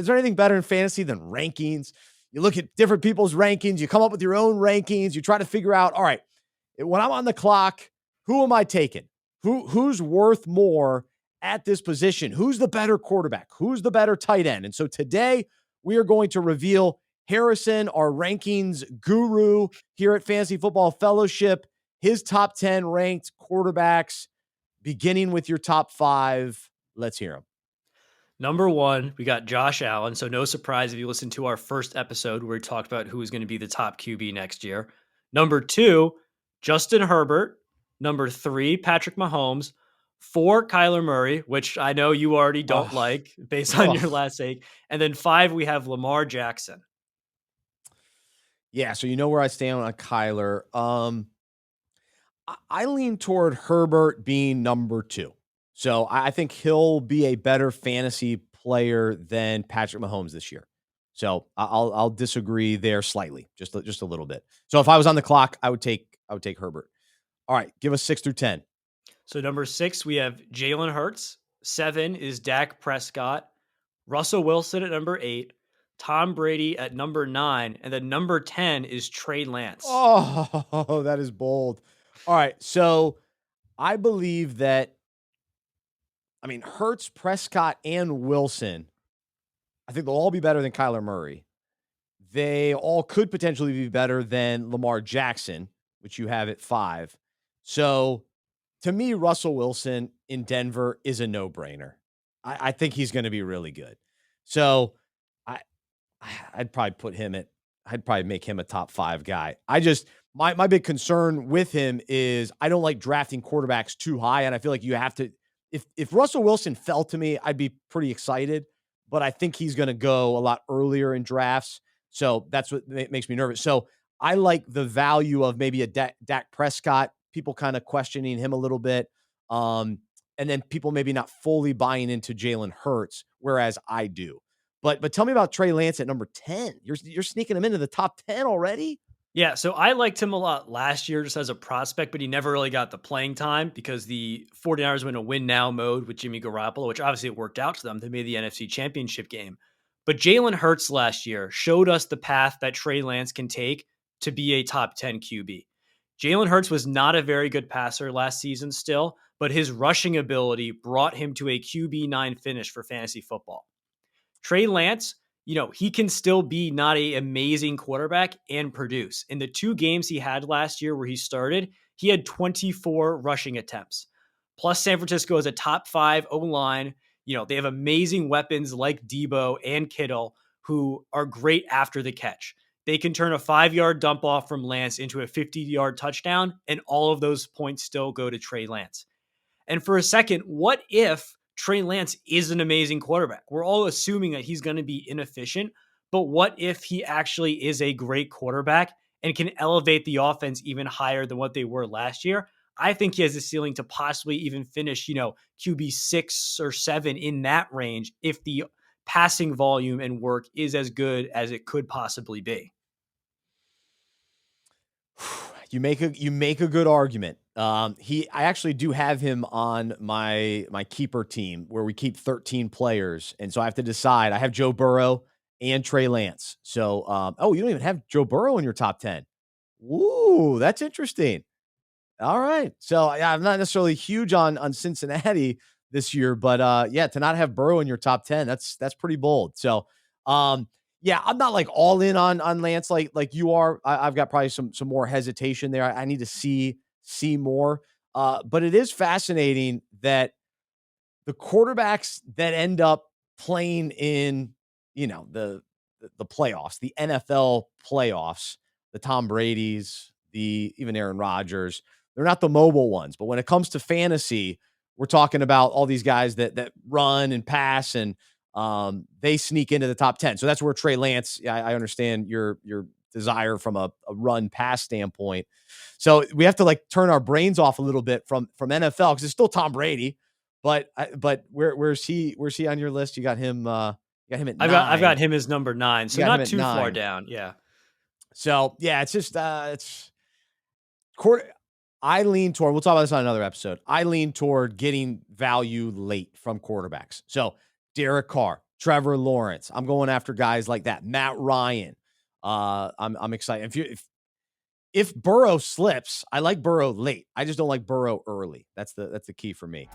Is there anything better in fantasy than rankings? You look at different people's rankings, you come up with your own rankings, you try to figure out, all right, when I'm on the clock, who am I taking? Who's worth more at this position? Who's the better quarterback? Who's the better tight end? And so today we are going to reveal Harrison, our rankings guru here at Fantasy Football Fellowship, his top 10 ranked quarterbacks, beginning with your top 5. Let's hear them. Number 1, we got Josh Allen. So no surprise if you listen to our first episode where we talked about who is going to be the top QB next year. Number 2, Justin Herbert. Number 3, Patrick Mahomes. 4, Kyler Murray, which I know you already don't like based on your last take. And then 5, we have Lamar Jackson. Yeah, so you know where I stand on Kyler. I lean toward Herbert being number 2. So I think he'll be a better fantasy player than Patrick Mahomes this year. So I'll disagree there slightly, just a little bit. So if I was on the clock, I would take Herbert. All right, give us 6 through 10. So number 6, we have Jalen Hurts. 7 is Dak Prescott. Russell Wilson at number 8. Tom Brady at number 9. And then number 10 is Trey Lance. Oh, that is bold. All right, so I believe that, Hurts, Prescott, and Wilson, I think they'll all be better than Kyler Murray. They all could potentially be better than Lamar Jackson, which you have at 5. So to me, Russell Wilson in Denver is a no-brainer. I think he's going to be really good. So I'd probably make him a top 5 guy. My big concern with him is I don't like drafting quarterbacks too high. And I feel like you have to, if Russell Wilson fell to me, I'd be pretty excited, but I think he's going to go a lot earlier in drafts. So that's what makes me nervous. So I like the value of maybe a Dak Prescott, people kind of questioning him a little bit. And then people maybe not fully buying into Jalen Hurts, whereas I do. But tell me about Trey Lance at number 10. You're sneaking him into the top 10 already? Yeah, so I liked him a lot last year just as a prospect, but he never really got the playing time because the 49ers went in a win now mode with Jimmy Garoppolo, which obviously it worked out to them. They made the NFC Championship game. But Jalen Hurts last year showed us the path that Trey Lance can take to be a top 10 QB. Jalen Hurts was not a very good passer last season still, but his rushing ability brought him to a QB9 finish for fantasy football. Trey Lance, he can still be not an amazing quarterback and produce. In the 2 games he had last year where he started, he had 24 rushing attempts. Plus, San Francisco is a top 5 O-line. They have amazing weapons like Debo and Kittle who are great after the catch. They can turn a 5-yard dump off from Lance into a 50-yard touchdown, and all of those points still go to Trey Lance. And for a second, what if Trey Lance is an amazing quarterback? We're all assuming that he's going to be inefficient, but what if he actually is a great quarterback and can elevate the offense even higher than what they were last year? I think he has a ceiling to possibly even finish, QB 6 or 7 in that range if the passing volume and work is as good as it could possibly be. You make a good argument. I actually do have him on my keeper team where we keep 13 players, and so I have to decide. I have Joe Burrow and Trey Lance. So, you don't even have Joe Burrow in your top 10. Ooh, that's interesting. All right. So, yeah, I'm not necessarily huge on Cincinnati this year, but to not have Burrow in your top 10, that's pretty bold. So, yeah, I'm not like all in on Lance like you are. I've got probably some more hesitation there. I need to see more. But it is fascinating that the quarterbacks that end up playing in, the playoffs, the NFL playoffs, the Tom Brady's, even Aaron Rodgers, they're not the mobile ones. But when it comes to fantasy, we're talking about all these guys that run and pass and they sneak into the top 10. So that's where Trey Lance, I understand your desire from a run pass standpoint. So we have to like turn our brains off a little bit from NFL because it's still Tom Brady. But where's he on your list? You got him. You got him at 9. I've got him as number 9, so not too far down. Yeah. So yeah, it's just it's court. I lean toward. We'll talk about this on another episode. I lean toward getting value late from quarterbacks. So Derek Carr, Trevor Lawrence. I'm going after guys like that. Matt Ryan. I'm excited. If Burrow slips, I like Burrow late. I just don't like Burrow early. That's the key for me.